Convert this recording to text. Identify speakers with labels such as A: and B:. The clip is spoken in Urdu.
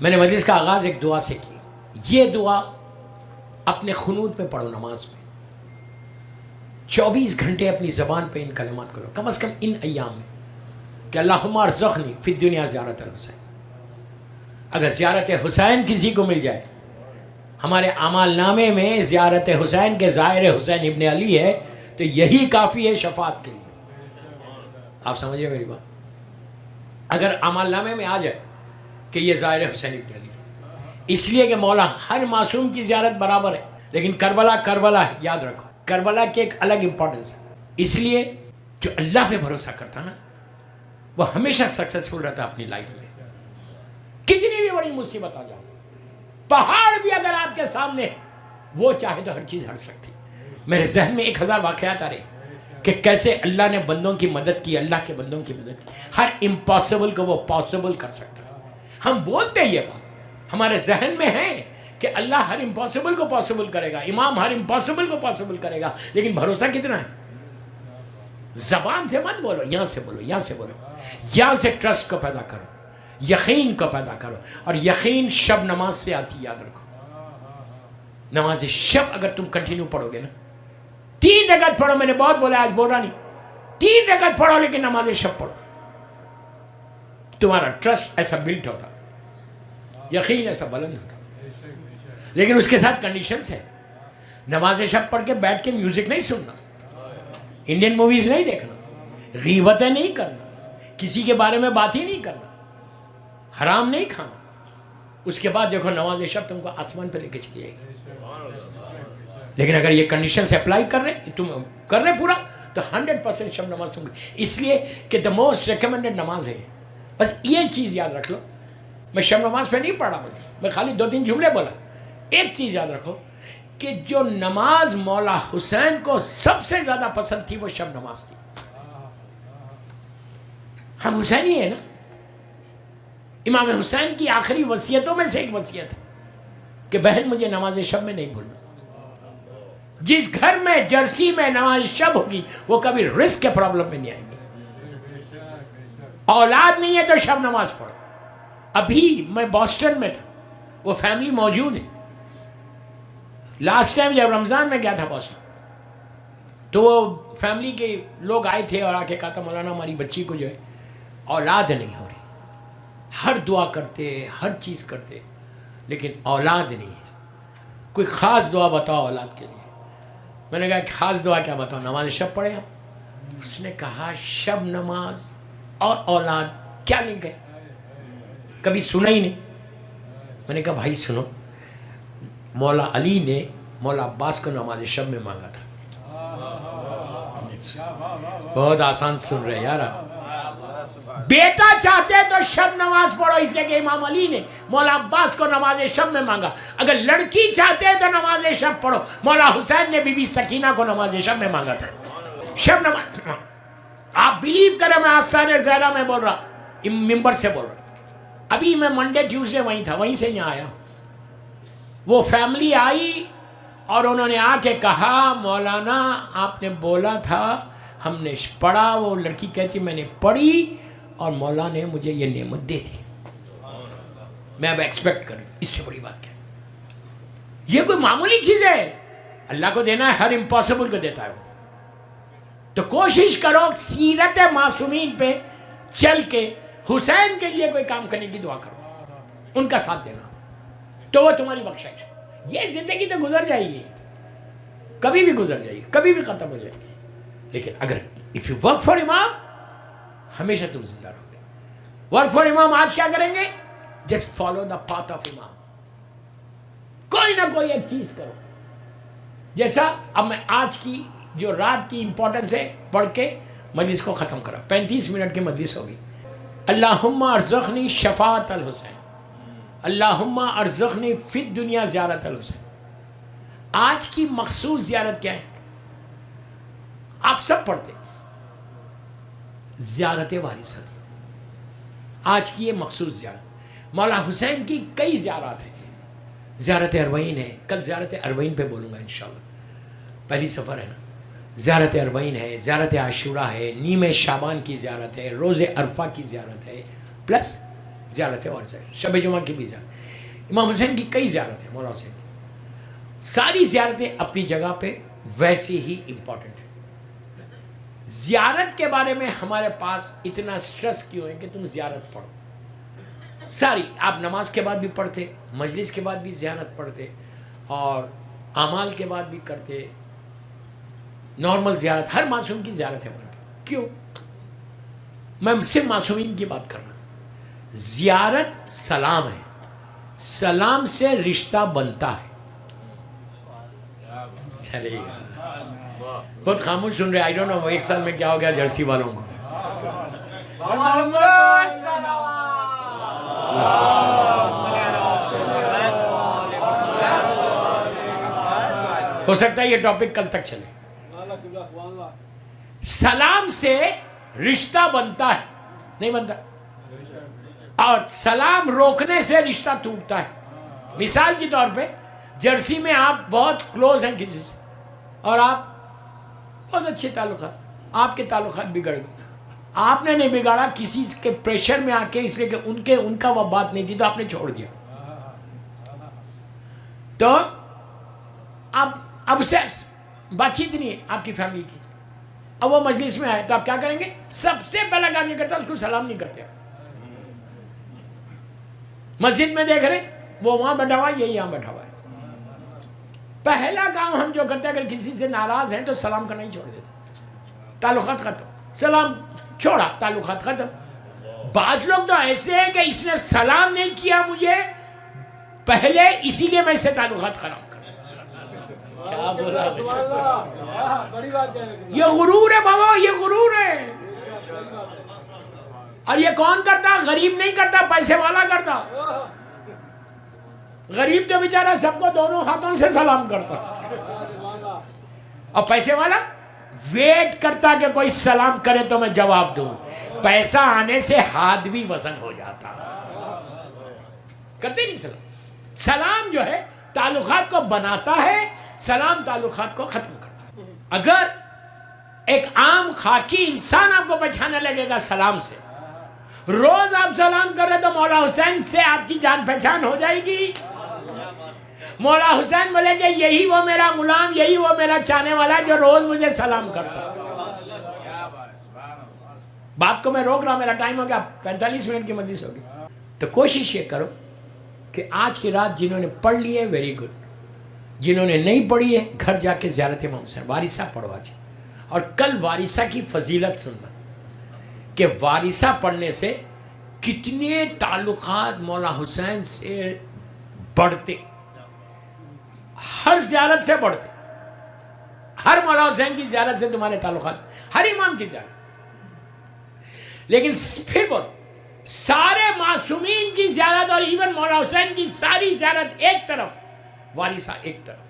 A: میں نے مجلس کا آغاز ایک دعا سے کی. یہ دعا اپنے خنود پہ پڑھو نماز میں. 24 گھنٹے اپنی زبان پہ ان کلمات کرو کم از کم ان ایام میں کہ اللہم ارزقنی فی الدنیا زیارت الحسین. اگر زیارت حسین کسی کو مل جائے، ہمارے اعمال نامے میں زیارت حسین کے زائر حسین ابن علی ہے، تو یہی کافی ہے شفاعت کے لیے. آپ سمجھ رہے میری بات؟ اگر اعمال نامے میں آ جائے کہ یہ زائر حسین ابن علی ہے، اس لیے کہ مولا ہر معصوم کی زیارت برابر ہے، لیکن کربلا کربلا ہے. یاد رکھو کربلا کی ایک الگ امپورٹنس ہے. اس لیے جو اللہ پہ بھروسہ کرتا نا وہ ہمیشہ سکسیسفل رہتا اپنی لائف میں. کتنی بھی بڑی مصیبت آ جائے، پہاڑ بھی اگر آپ کے سامنے ہے، وہ چاہے تو ہر چیز ہٹ سکتی. میرے ذہن میں 1000 واقعات آ رہے کہ کیسے اللہ نے بندوں کی مدد کی، اللہ کے بندوں کی مدد کی. ہر امپاسبل کو وہ پاسبل کر سکتا ہے. ہم بولتے ہیں یہ بات، ہمارے ذہن میں ہے کہ اللہ ہر امپاسبل کو پاسبل کرے گا، امام ہر امپاسبل کو پاسبل کرے گا، لیکن بھروسہ کتنا ہے؟ زبان سے مت بولو، یہاں سے بولو، یہاں سے بولو. یہاں سے ٹرسٹ کو پیدا کرو، یقین کو پیدا کرو. اور یقین شب نماز سے آتی. یاد رکھو نماز شب اگر تم کنٹینیو پڑھو گے نا، 3 رکعت پڑھو. میں نے بہت بولا، آج بول رہا نہیں. 3 رکعت پڑھو لیکن نماز شب پڑھو. تمہارا ٹرسٹ ایسا بلٹ ہوتا، یقین ایسا بلند ہوتا. لیکن اس کے ساتھ کنڈیشنز ہیں. نماز شب پڑھ کے بیٹھ کے میوزک نہیں سننا، انڈین موویز نہیں دیکھنا، غیبتیں نہیں کرنا، کسی کے بارے میں بات ہی نہیں کرنا، حرام نہیں کھانا. اس کے بعد دیکھو نماز شب تم کو آسمان پہ لے کے چلی جائے گی. لیکن اگر یہ کنڈیشن سے اپلائی کر رہے تم کر رہے پورا، تو 100% شب نماز تم. اس لیے کہ دا موسٹ ریکمنڈڈ نماز ہے. بس یہ چیز یاد رکھ لو. میں شب نماز پہ نہیں پڑھا، بس میں خالی 2-3 جملے بولا. ایک چیز یاد رکھو کہ جو نماز مولا حسین کو سب سے زیادہ پسند تھی وہ شب نماز تھی. ہم حسینی ہیں نا. امام حسین کی آخری وصیتوں میں سے ایک وصیت ہے کہ بہن مجھے نماز شب میں نہیں بھولنا. جس گھر میں جرسی میں نماز شب ہوگی وہ کبھی رزق کے پرابلم میں نہیں آئیں گی. اولاد نہیں ہے تو شب نماز پڑھو. ابھی میں بوسٹن میں تھا، وہ فیملی موجود ہے. لاسٹ ٹائم جب رمضان میں گیا تھا بوسٹن، تو وہ فیملی کے لوگ آئے تھے اور آ کے کہا تھا مولانا ہماری بچی کو جو ہے اولاد نہیں ہو رہی. ہر دعا کرتے، ہر چیز کرتے، لیکن اولاد نہیں ہے. کوئی خاص دعا بتاؤ اولاد کے لیے. میں نے کہا خاص دعا کیا بتاؤ، نماز شب پڑھے ہم. اس نے کہا شب نماز اور اولاد کیا نہیں گئے، کبھی سنا ہی نہیں. میں نے کہا بھائی سنو، مولا علی نے مولا عباس کو نماز شب میں مانگا تھا. بہت آسان سن رہے یار آپ. بیٹا چاہتے تو شب نماز پڑھو، اس لیے کہ امام علی نے مولا عباس کو نماز شب میں مانگا. اگر لڑکی چاہتے تو نماز شب پڑھو، مولا حسین نے بی بی سکینہ کو نماز شب میں مانگا تھا. شب نماز آپ بلیو کریں، میں آستانِ زہرا میں بول رہا، ممبر سے بول رہا. ابھی میں منڈے ٹیوزڈے وہیں تھا، وہیں سے یہاں آیا. وہ فیملی آئی اور انہوں نے آ کے کہا مولانا آپ نے بولا تھا ہم نے پڑھا. وہ لڑکی کہتی میں نے پڑھی اور مولا نے مجھے یہ نعمت دے دی. میں اب ایکسپیکٹ کروں، اس سے بڑی بات کیا؟ یہ کوئی معمولی چیز ہے؟ اللہ کو دینا ہے، ہر امپاسبل کو دیتا ہے وہ. تو کوشش کرو سیرت معصومین پہ چل کے حسین کے لیے کوئی کام کرنے کی دعا کرو، ان کا ساتھ دینا، تو وہ تمہاری بخشش. یہ زندگی تو گزر جائے گی، کبھی بھی گزر جائے گی، کبھی بھی ختم ہو جائے گی. لیکن اگر if you work for امام، ہمیشہ تم زندہ رہو گے. ورک فار امام آج کیا کریں گے؟ Just follow the path of امام. کوئی نہ کوئی ایک چیز کرو. جیسا اب میں آج کی جو رات کی امپورٹنس ہے پڑھ کے مجلس کو ختم کرا. 35 منٹ کی مجلس ہوگی. اللہم ارزقنی شفاعت الحسین، اللہم ارزقنی فی الدنیا زیارت الحسین. آج کی مخصوص زیارت کیا ہے؟ آپ سب پڑھتے زیارت وارثت. آج کی یہ مخصوص زیارت. مولا حسین کی کئی زیارات ہیں. زیارت اربعین ہے، کل زیارت اربعین پہ بولوں گا انشاءاللہ. پہلی سفر ہے نا. زیارت اربعین ہے، زیارت عاشورہ ہے، نیم شعبان کی زیارت ہے، روز عرفہ کی زیارت ہے، پلس زیارت ہے اور شب جمعہ کی بھی زیارت، امام حسین کی کئی زیارت ہیں، مولا حسین کی ساری زیارتیں اپنی جگہ پہ ویسی ہی امپورٹنٹ ہیں۔ زیارت کے بارے میں ہمارے پاس اتنا سٹرس کیوں ہے کہ تم زیارت پڑھو؟ ساری آپ نماز کے بعد بھی پڑھتے، مجلس کے بعد بھی زیارت پڑھتے، اور اعمال کے بعد بھی کرتے، نارمل زیارت، ہر معصوم کی زیارت ہے ہمارے پاس۔ کیوں؟ میں صرف معصومین کی بات کر رہا ہوں۔ زیارت سلام ہے، سلام سے رشتہ بنتا ہے۔ بہت خاموش سن رہے، آئی ڈونٹ نو ایک سال میں کیا ہو گیا جرسی والوں کو۔ ہو سکتا ہے یہ ٹاپک کل تک چلے۔ سلام سے رشتہ بنتا ہے، نہیں بنتا، اور سلام روکنے سے رشتہ ٹوٹتا ہے۔ مثال کے طور پہ جرسی میں آپ بہت کلوز ہیں کسی سے، اور آپ بہت اچھے تعلقات، آپ کے تعلقات بگڑ گئے، آپ نے نہیں بگاڑا، کسی کے پریشر میں آ کے، اس لیے کہ ان کا وہ بات نہیں تھی تو آپ نے چھوڑ دیا، تو اب سے بات چیت نہیں ہے آپ کی فیملی کی۔ اب وہ مجلس میں آئے تو آپ کیا کریں گے؟ سب سے پہلا کام یہ کرتا ہے اس کو سلام نہیں کرتے۔ مسجد میں دیکھ رہے وہ وہاں بیٹھا ہوا ہے، یہ یہاں بیٹھا ہوا ہے، پہلا کام ہم جو کرتے ہیں اگر کسی سے ناراض ہیں تو سلام کرنا ہی چھوڑ دیتے، تعلقات ختم، سلام چھوڑا تعلقات ختم۔ بعض لوگ تو ایسے ہیں کہ اس نے سلام نہیں کیا مجھے پہلے، اسی لیے میں اس سے تعلقات خراب کر، کیا بولا؟ یہ غرور ہے بابا، یہ غرور ہے۔ اور یہ کون کرتا؟ غریب نہیں کرتا، پیسے والا کرتا۔ غریب تو بیچارہ سب کو دونوں ہاتھوں سے سلام کرتا، اور پیسے والا ویٹ کرتا کہ کوئی سلام کرے تو میں جواب دوں، پیسہ آنے سے ہاتھ بھی وزن ہو جاتا، کرتے نہیں سلام۔ سلام جو ہے تعلقات کو بناتا ہے، سلام تعلقات کو ختم کرتا ہے۔ اگر ایک عام خاکی انسان آپ کو پہچانے لگے گا سلام سے، روز آپ سلام کر رہے تو مولا حسین سے آپ کی جان پہچان ہو جائے گی۔ مولا حسین بولے کہ یہی وہ میرا غلام، یہی وہ میرا چاہنے والا جو روز مجھے سلام کرتا۔ بات کو میں روک رہا، میرا ٹائم ہو گیا، 45 منٹ کی مجلس ہوگی، تو کوشش یہ کرو کہ آج کی رات جنہوں نے پڑھ لی ہے ویری گڈ، جنہوں نے نہیں پڑھی ہے گھر جا کے زیارت امام حسین وارثہ پڑھو آج، اور کل وارثہ کی فضیلت سننا کہ وارثہ پڑھنے سے کتنے تعلقات مولا حسین سے بڑھتے، ہر زیارت سے بڑھتے، ہر مولا حسین کی زیارت سے تمہارے تعلقات، ہر امام کی زیارت۔ لیکن پھر بول، سارے معصومین کی زیارت اور ایون مولا حسین کی ساری زیارت ایک طرف، وارثہ ایک طرف۔